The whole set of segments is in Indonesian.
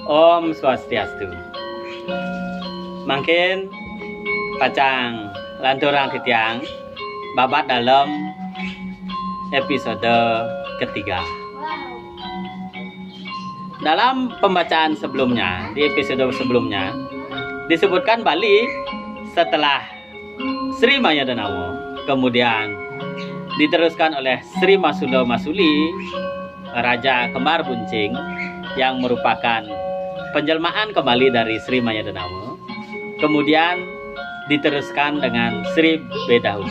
Om Swastiastu. Mungkin pacang lanturang titiang babat dalam episode ketiga. Dalam pembacaan sebelumnya, di episode sebelumnya disebutkan Bali setelah Sri Mayadanawo, kemudian diteruskan oleh Sri Masulo Masuli, Raja Kembar Buncing, yang merupakan penjelmaan kembali dari Sri Mayadanawo. Kemudian diteruskan dengan Sri Bedahulu.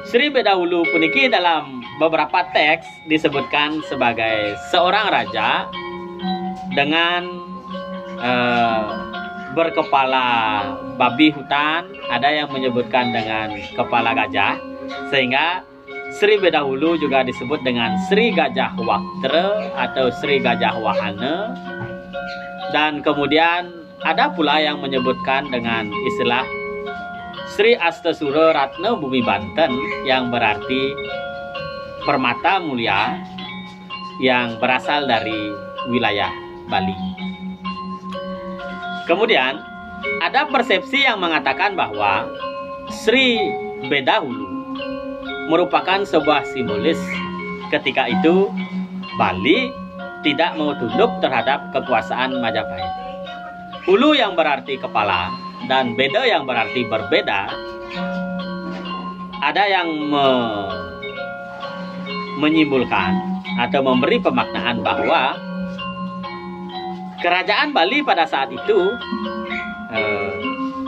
Sri Bedahulu puniki dalam beberapa teks disebutkan sebagai seorang raja dengan berkepala babi hutan, ada yang menyebutkan dengan kepala gajah, sehingga Sri Bedahulu juga disebut dengan Sri Gajah Waktre atau Sri Gajah Wahana. Dan kemudian ada pula yang menyebutkan dengan istilah Sri Astasura Ratna Bumi Banten, yang berarti permata mulia yang berasal dari wilayah Bali. Kemudian ada persepsi yang mengatakan bahwa Sri Bedahulu merupakan sebuah simbolis ketika itu Bali tidak mau tunduk terhadap kekuasaan Majapahit. Hulu yang berarti kepala dan beda yang berarti berbeda, ada yang menyimpulkan atau memberi pemaknaan bahwa kerajaan Bali pada saat itu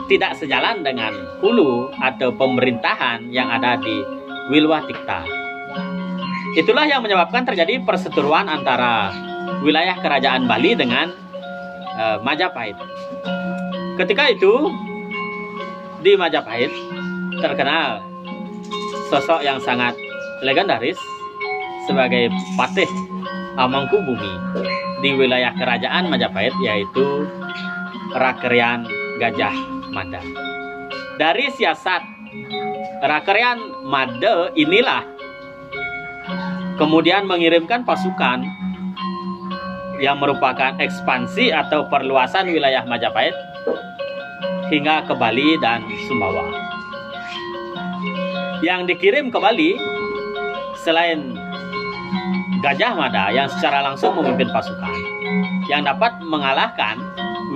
tidak sejalan dengan hulu atau pemerintahan yang ada di Wilwatikta. Itulah yang menyebabkan terjadi perseteruan antara wilayah kerajaan Bali dengan Majapahit. Ketika itu di Majapahit terkenal sosok yang sangat legendaris sebagai Patih Amangkubumi di wilayah kerajaan Majapahit, yaitu Rakerian Gajah Mada. Dari siasat Rakerian Mada inilah kemudian mengirimkan pasukan yang merupakan ekspansi atau perluasan wilayah Majapahit hingga ke Bali dan Sumbawa. Yang dikirim ke Bali selain Gajah Mada yang secara langsung memimpin pasukan yang dapat mengalahkan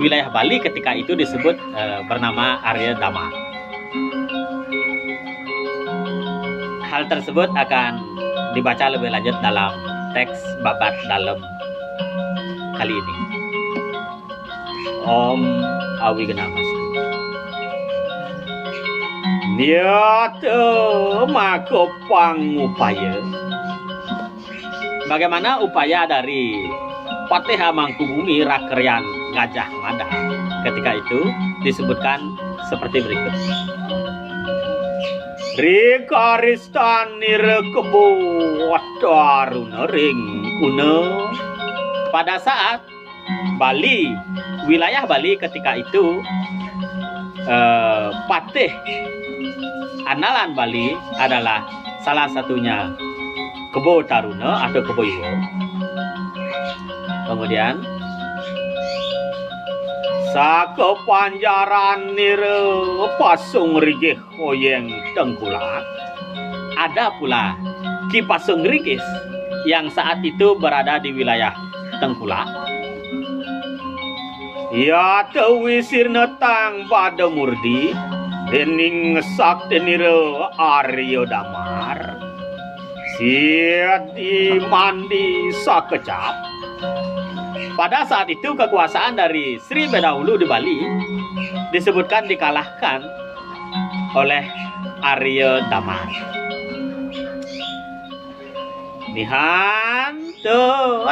wilayah Bali ketika itu disebut bernama Arya Damar. Hal tersebut akan dibaca lebih lanjut dalam teks babat dalam kali ini. Om Awiganamas. Niata maka pangupaya. Bagaimana upaya dari Patih Amangkubumi Rakerian Gajah Mada ketika itu disebutkan seperti berikut. Rikaristan nirkebo wataruna ring kuna. Pada saat Bali, wilayah Bali ketika itu Patih andalan Bali adalah salah satunya Kebo Taruna atau Kebo Iwo. Kemudian Saka Panjaran nira Pasung Rigih Hoyeng Tengkulak. Ada pula Ki Pasung Rigis yang saat itu berada di wilayah Tengkulak. Ya tewisir netang pada murdi dening sakti nira Arya Damar. Siadi mandi sakecap. Pada saat itu kekuasaan dari Sri Bedahulu di Bali disebutkan dikalahkan oleh Arya Damar. Nihan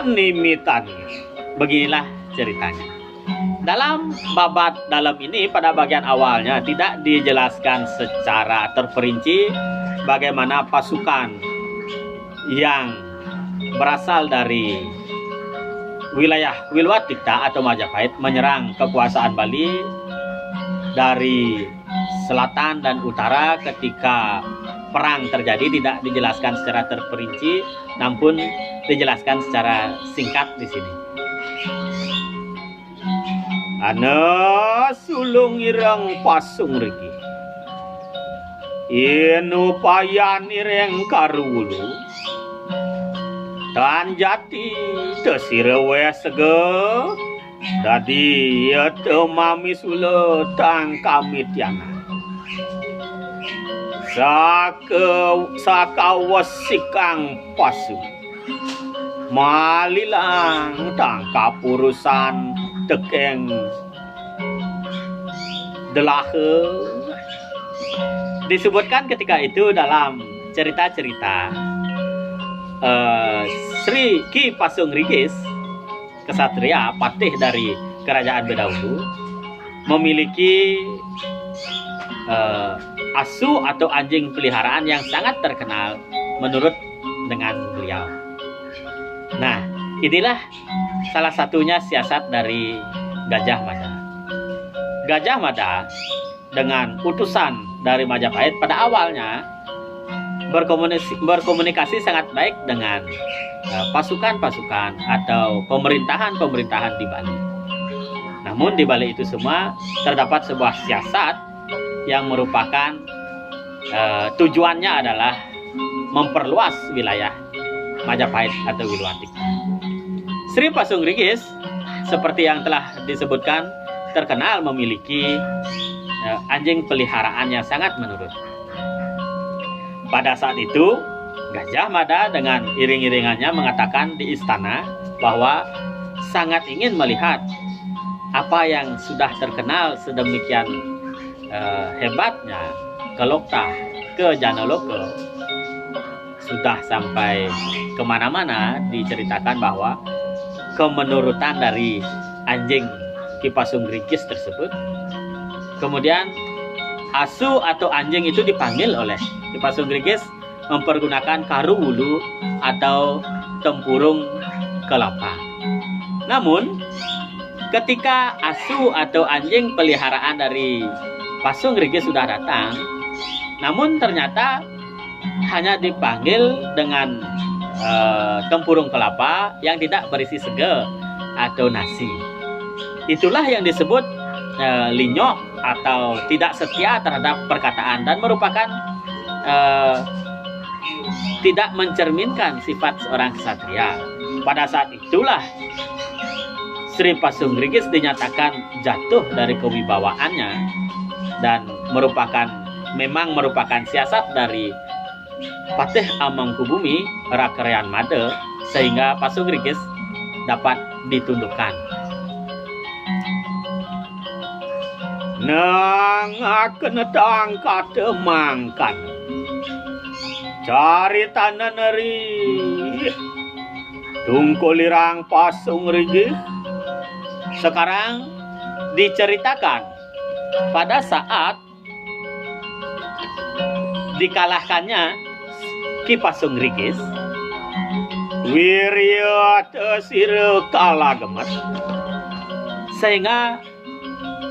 nimitan. Beginilah ceritanya. Dalam babat dalam ini pada bagian awalnya tidak dijelaskan secara terperinci bagaimana pasukan yang berasal dari wilayah Wilwatikta atau Majapahit menyerang kekuasaan Bali dari selatan dan utara ketika perang terjadi. Tidak dijelaskan secara terperinci, namun dijelaskan secara singkat di sini. Ana sulung ireng pasung riki. Inu payan ireng Karuwulu. Tan jati tesirewe sege. Dadi yete mami sule tang kami tiana. Sakawasikang pasu malilang tangkap urusan tekeng delahe. Disebutkan ketika itu dalam cerita-cerita Sri Ki Pasungrigis, kesatria patih dari kerajaan Bedahulu, memiliki asu atau anjing peliharaan yang sangat terkenal menurut dengan beliau. Nah, inilah salah satunya siasat dari Gajah Mada. Gajah Mada dengan utusan dari Majapahit pada awalnya berkomunikasi sangat baik dengan pasukan-pasukan atau pemerintahan-pemerintahan di Bali. Namun di balik itu semua terdapat sebuah siasat yang merupakan tujuannya adalah memperluas wilayah Majapahit atau Wilwatik. Sri Pasungrigis seperti yang telah disebutkan terkenal memiliki anjing peliharaan yang sangat menurut. Pada saat itu Gajah Mada dengan iring-iringannya mengatakan di istana bahwa sangat ingin melihat apa yang sudah terkenal sedemikian hebatnya ke Lokta, ke Janaloka, sudah sampai kemana-mana diceritakan bahwa kemenurutan dari anjing Ki Pasungrigis tersebut. Kemudian asu atau anjing itu dipanggil oleh Ki Pasungrigis mempergunakan Karuwulu atau tempurung kelapa. Namun ketika asu atau anjing peliharaan dari Pasungrigis sudah datang, namun ternyata hanya dipanggil dengan tempurung kelapa yang tidak berisi sege atau nasi. Itulah yang disebut linyok atau tidak setia terhadap perkataan dan merupakan tidak mencerminkan sifat seorang ksatria. Pada saat itulah Sri Pasungrigis dinyatakan jatuh dari kewibawaannya dan memang merupakan siasat dari Patih Amangkubumi Rakryan Mada sehingga Pasungrigis dapat ditundukkan. Nang akan tangkat mangkan cari tanah neri tungkulirang Pasungrigis. Sekarang diceritakan pada saat dikalahkannya Ki Pasungrigis, wirya tesir kalagemet, sehingga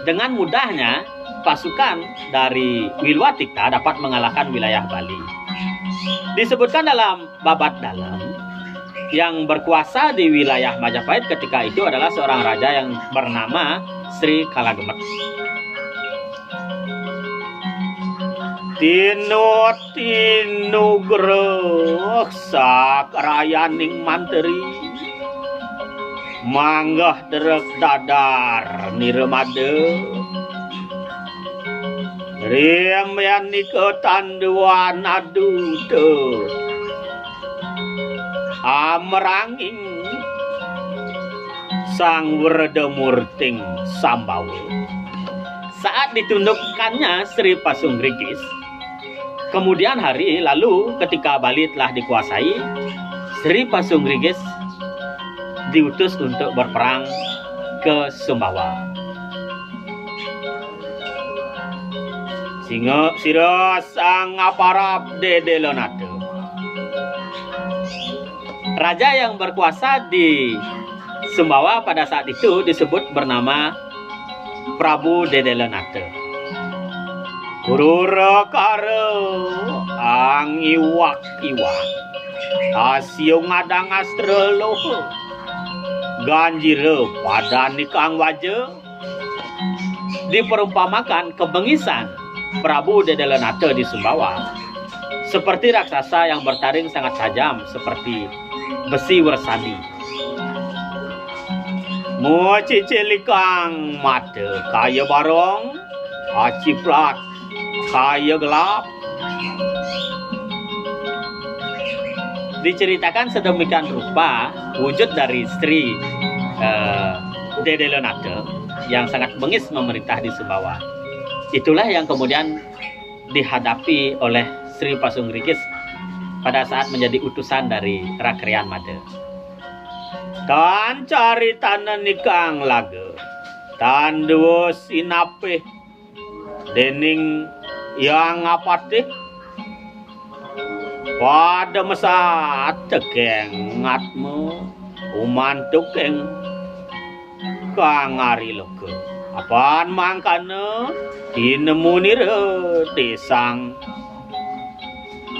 dengan mudahnya pasukan dari Wilwatikta dapat mengalahkan wilayah Bali. Disebutkan dalam babat dalam yang berkuasa di wilayah Majapahit ketika itu adalah seorang raja yang bernama Sri Kalagemet. Tinu greh sakrayaning manteri manggah derek dadar niremade riem yang niketanduan adude amranging sang Werdamurting Sambawa. Saat ditundukkannya Sri Pasungrigis, kemudian hari lalu ketika Bali telah dikuasai, Sri Pasungrigis diutus untuk berperang ke Sumbawa. Sira sang aparap Dedelonate. Raja yang berkuasa di Sumbawa pada saat itu disebut bernama Prabu Dedelonate. Kurura kare ang iwak-iwak asiung ngadang astrelo ganjire padan ikang waje diperumpamakan kebengisan Prabu Dedelenate di Sumbawa seperti raksasa yang bertaring sangat tajam seperti besi wersani. Mucicilikang mata kaya barong, aciplat kaya gelap. Diceritakan sedemikian rupa wujud dari Sri Dedelenate yang sangat bengis memerintah di Sumbawa. Itulah yang kemudian dihadapi oleh Sri Pasungrikis pada saat menjadi utusan dari Rakrian Made. Tan cari tanan nikang laga, tan duo sinape dening yang apatih pada masa tekeng ngatmu umantuk eng kangari loke apaan mangkana dinemuni desang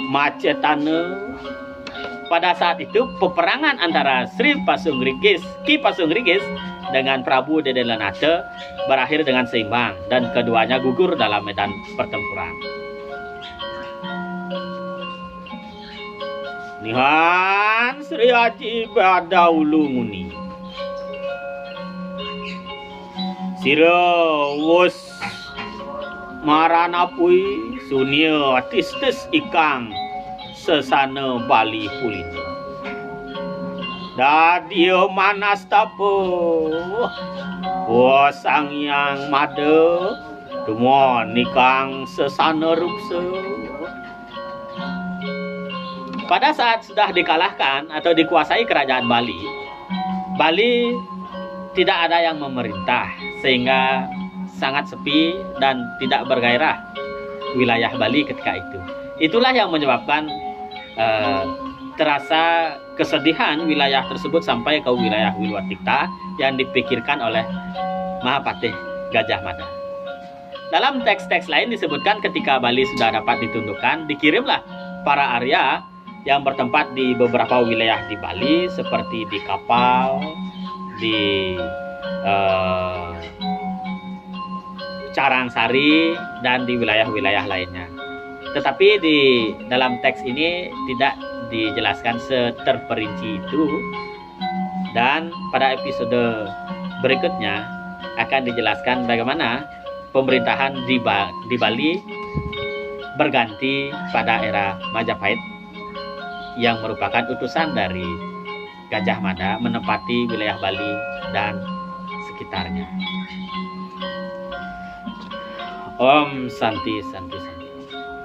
macetane. Pada saat itu peperangan antara Sri Pasungrikis, Ki Pasungrikis dengan Prabu Dedelenate berakhir dengan seimbang dan keduanya gugur dalam medan pertempuran. Nihan Sri Aji Badaulu Muni Sira wus maranapui sunia tistis ikang sesana Bali Pulina dadio manas tapo sang yang made dumon nikang sesana rukse. Pada saat sudah dikalahkan atau dikuasai kerajaan Bali, Bali tidak ada yang memerintah sehingga sangat sepi dan tidak bergairah wilayah Bali ketika itu. Itulah yang menyebabkan terasa kesedihan wilayah tersebut sampai ke wilayah Wilwatikta yang dipikirkan oleh Mahapatih Gajah Mada. Dalam teks-teks lain disebutkan ketika Bali sudah dapat ditundukkan, dikirimlah para Arya yang bertempat di beberapa wilayah di Bali seperti di Kapal, di Carangsari, dan di wilayah-wilayah lainnya. Tetapi di dalam teks ini tidak dijelaskan seterperinci itu, dan pada episode berikutnya akan dijelaskan bagaimana pemerintahan di Bali berganti pada era Majapahit yang merupakan utusan dari Gajah Mada menempati wilayah Bali dan sekitarnya. Om Santi Santi Santi.